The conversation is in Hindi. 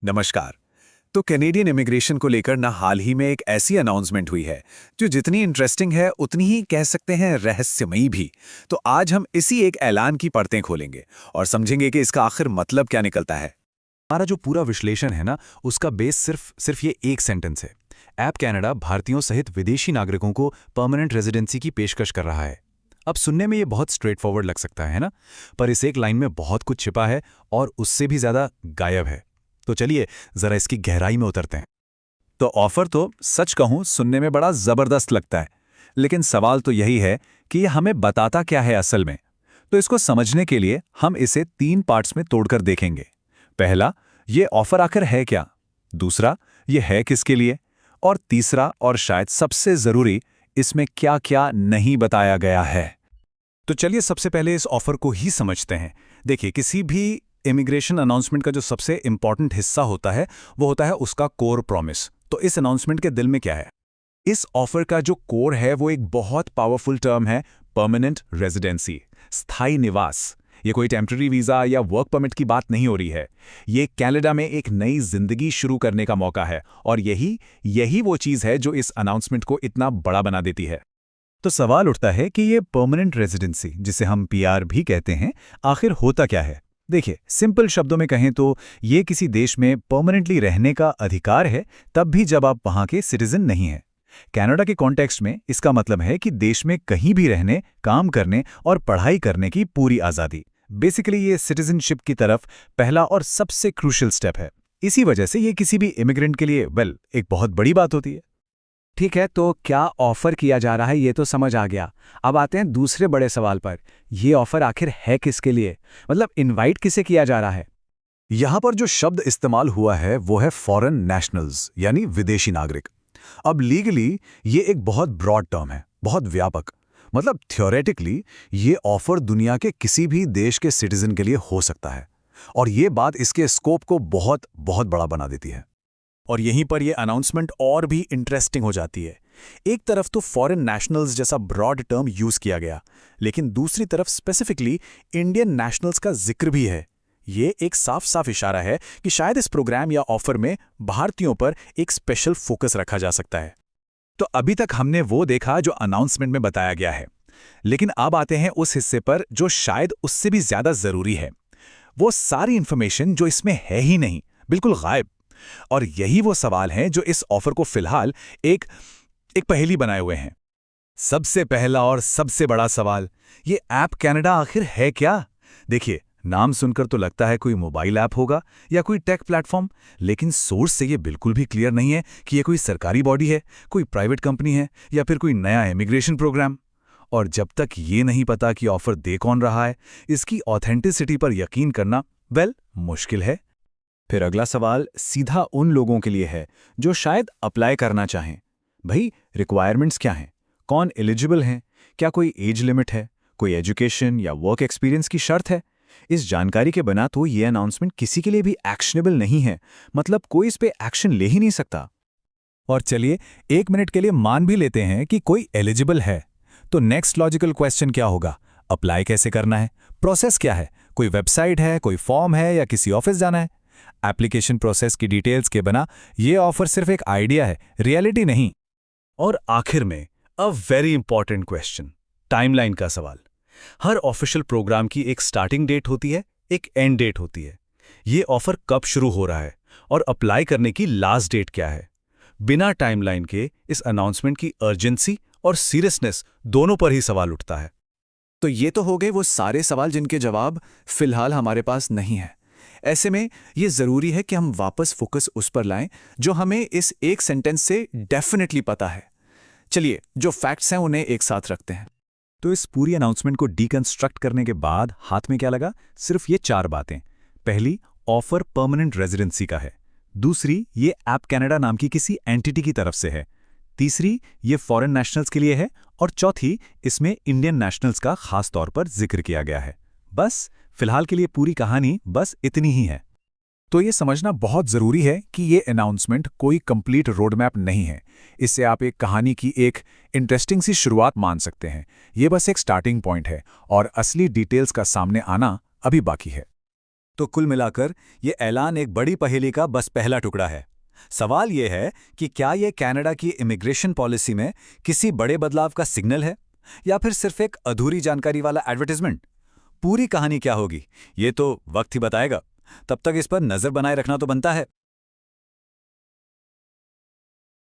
नमस्कार। तो कैनेडियन इमिग्रेशन को लेकर ना हाल ही में एक ऐसी अनाउंसमेंट हुई है जो जितनी इंटरेस्टिंग है उतनी ही कह सकते हैं रहस्यमयी भी। तो आज हम इसी एक ऐलान की परतें खोलेंगे और समझेंगे कि इसका आखिर मतलब क्या निकलता है। हमारा जो पूरा विश्लेषण है ना, उसका बेस सिर्फ ये एक सेंटेंस है। ऐप कनाडा भारतीयों सहित विदेशी नागरिकों को परमानेंट रेजिडेंसी की पेशकश कर रहा है। अब सुनने में ये बहुत स्ट्रेट फॉरवर्ड लग सकता है ना, पर इस एक लाइन में बहुत कुछ छिपा है और उससे भी ज्यादा गायब है। तो चलिए जरा इसकी गहराई में उतरते हैं। तो ऑफर तो सच कहूं सुनने में बड़ा जबरदस्त लगता है, लेकिन सवाल तो यही है कि ये हमें बताता क्या है असल में। तो इसको समझने के लिए हम इसे 3 पार्ट्स में तोड़कर देखेंगे। पहला, ये ऑफर आखिर है क्या। दूसरा, ये है किसके लिए। और तीसरा और शायद सबसे जरूरी, इसमें क्या क्या नहीं बताया गया है। तो चलिए सबसे पहले इस ऑफर को ही समझते हैं। देखिए, किसी भी इमिग्रेशन अनाउंसमेंट का जो सबसे इंपॉर्टेंट हिस्सा होता है वो होता है उसका कोर प्रॉमिस। तो इस अनाउंसमेंट के दिल में क्या है? इस ऑफर का जो कोर है वो एक बहुत पावरफुल टर्म है, परमानेंट रेजिडेंसी, स्थायी निवास। ये कोई टेम्पररी वीजा या वर्क परमिट की बात नहीं हो रही है। ये कनाडा में एक नई जिंदगी शुरू करने का मौका है, और यही वो चीज है जो इस अनाउंसमेंट को इतना बड़ा बना देती है। तो सवाल उठता है कि ये परमानेंट रेजिडेंसी, जिसे हम पीआर भी कहते हैं, आखिर होता क्या है। देखिए, सिंपल शब्दों में कहें तो ये किसी देश में परमानेंटली रहने का अधिकार है, तब भी जब आप वहां के सिटीजन नहीं हैं। कनाडा के कॉन्टेक्स्ट में इसका मतलब है कि देश में कहीं भी रहने, काम करने और पढ़ाई करने की पूरी आज़ादी। बेसिकली ये सिटीजनशिप की तरफ पहला और सबसे क्रूशियल स्टेप है। इसी वजह से ये किसी भी इमिग्रेंट के लिए एक बहुत बड़ी बात होती है। ठीक है, तो क्या ऑफर किया जा रहा है ये तो समझ आ गया। अब आते हैं दूसरे बड़े सवाल पर। ये ऑफर आखिर है किसके लिए? मतलब इनवाइट किसे किया जा रहा है? यहां पर जो शब्द इस्तेमाल हुआ है वो है फॉरेन नेशनल्स, यानी विदेशी नागरिक। अब लीगली ये एक बहुत ब्रॉड टर्म है, बहुत व्यापक। मतलब थ्योरेटिकली ये ऑफर दुनिया के किसी भी देश के सिटीजन के लिए हो सकता है, और ये बात इसके स्कोप को बहुत बहुत बड़ा बना देती है। और यहीं पर यह अनाउंसमेंट और भी इंटरेस्टिंग हो जाती है। एक तरफ तो फॉरेन नेशनल्स जैसा ब्रॉड टर्म यूज किया गया, लेकिन दूसरी तरफ स्पेसिफिकली इंडियन नेशनल्स का जिक्र भी है। ये एक साफ साफ इशारा है कि शायद इस प्रोग्राम या ऑफर में भारतीयों पर एक स्पेशल फोकस रखा जा सकता है। तो अभी तक हमने वो देखा जो अनाउंसमेंट में बताया गया है, लेकिन अब आते हैं उस हिस्से पर जो शायद उससे भी ज्यादा जरूरी है। वो सारी इंफॉर्मेशन जो इसमें है ही नहीं, बिल्कुल गायब। और यही वो सवाल हैं जो इस ऑफर को फिलहाल एक पहेली बनाए हुए हैं। सबसे पहला और सबसे बड़ा सवाल, ये ऐप कनाडा आखिर है क्या। देखिए, नाम सुनकर तो लगता है कोई मोबाइल ऐप होगा या कोई टेक प्लेटफॉर्म, लेकिन सोर्स से ये बिल्कुल भी क्लियर नहीं है कि ये कोई सरकारी बॉडी है, कोई प्राइवेट कंपनी है, या फिर कोई नया इमिग्रेशन प्रोग्राम। और जब तक ये नहीं पता कि ऑफर दे कौन रहा है, इसकी ऑथेंटिसिटी पर यकीन करना मुश्किल है। फिर अगला सवाल सीधा उन लोगों के लिए है जो शायद अप्लाई करना चाहें। भाई, रिक्वायरमेंट्स क्या हैं? कौन एलिजिबल हैं? क्या कोई एज लिमिट है? कोई एजुकेशन या वर्क एक्सपीरियंस की शर्त है? इस जानकारी के बिना तो ये अनाउंसमेंट किसी के लिए भी एक्शनेबल नहीं है। मतलब कोई इस पे एक्शन ले ही नहीं सकता। और चलिए 1 मिनट के लिए मान भी लेते हैं कि कोई एलिजिबल है, तो नेक्स्ट लॉजिकल क्वेश्चन क्या होगा? अप्लाई कैसे करना है? प्रोसेस क्या है? कोई वेबसाइट है, कोई फॉर्म है, या किसी ऑफिस जाना है? एप्लीकेशन प्रोसेस की डिटेल्स के बिना ये ऑफर सिर्फ एक आइडिया है, रियलिटी नहीं। और आखिर में a very important question, timeline का सवाल। हर ऑफिशियल प्रोग्राम की एक स्टार्टिंग डेट होती है, एक एंड डेट होती है। ये ऑफर कब शुरू हो रहा है और अप्लाई करने की लास्ट डेट क्या है? बिना टाइमलाइन के इस अनाउंसमेंट की अर्जेंसी और सीरियसनेस दोनों पर ही सवाल उठता है। तो ये तो हो गए वो सारे सवाल जिनके जवाब फिलहाल हमारे पास नहीं है। ऐसे में ये जरूरी है कि हम वापस फोकस उस पर लाएं जो हमें इस एक सेंटेंस से डेफिनेटली पता है। चलिए, जो फैक्ट्स हैं उन्हें एक साथ रखते हैं। तो इस पूरी अनाउंसमेंट को डीकंस्ट्रक्ट करने के बाद हाथ में क्या लगा? सिर्फ ये 4 बातें। पहली, ऑफर परमानेंट रेजिडेंसी का है। दूसरी, ये ऐप कनाडा नाम की किसी एंटिटी की तरफ से है। तीसरी, ये फॉरेन नेशनल्स के लिए है। और चौथी, इसमें इंडियन नेशनल्स का खास तौर पर जिक्र किया गया है। बस फिलहाल के लिए पूरी कहानी बस इतनी ही है। तो ये समझना बहुत जरूरी है कि ये अनाउंसमेंट कोई कंप्लीट रोड मैप नहीं है। इससे आप एक कहानी की एक इंटरेस्टिंग सी शुरुआत मान सकते हैं। ये बस एक स्टार्टिंग पॉइंट है, और असली डिटेल्स का सामने आना अभी बाकी है। तो कुल मिलाकर ये ऐलान एक बड़ी पहेली का बस पहला टुकड़ा है। सवाल ये है कि क्या ये कनाडा की इमिग्रेशन पॉलिसी में किसी बड़े बदलाव का सिग्नल है या फिर सिर्फ एक अधूरी जानकारी वाला एडवर्टाइजमेंट? पूरी कहानी क्या होगी ये तो वक्त ही बताएगा। तब तक इस पर नजर बनाए रखना तो बनता है।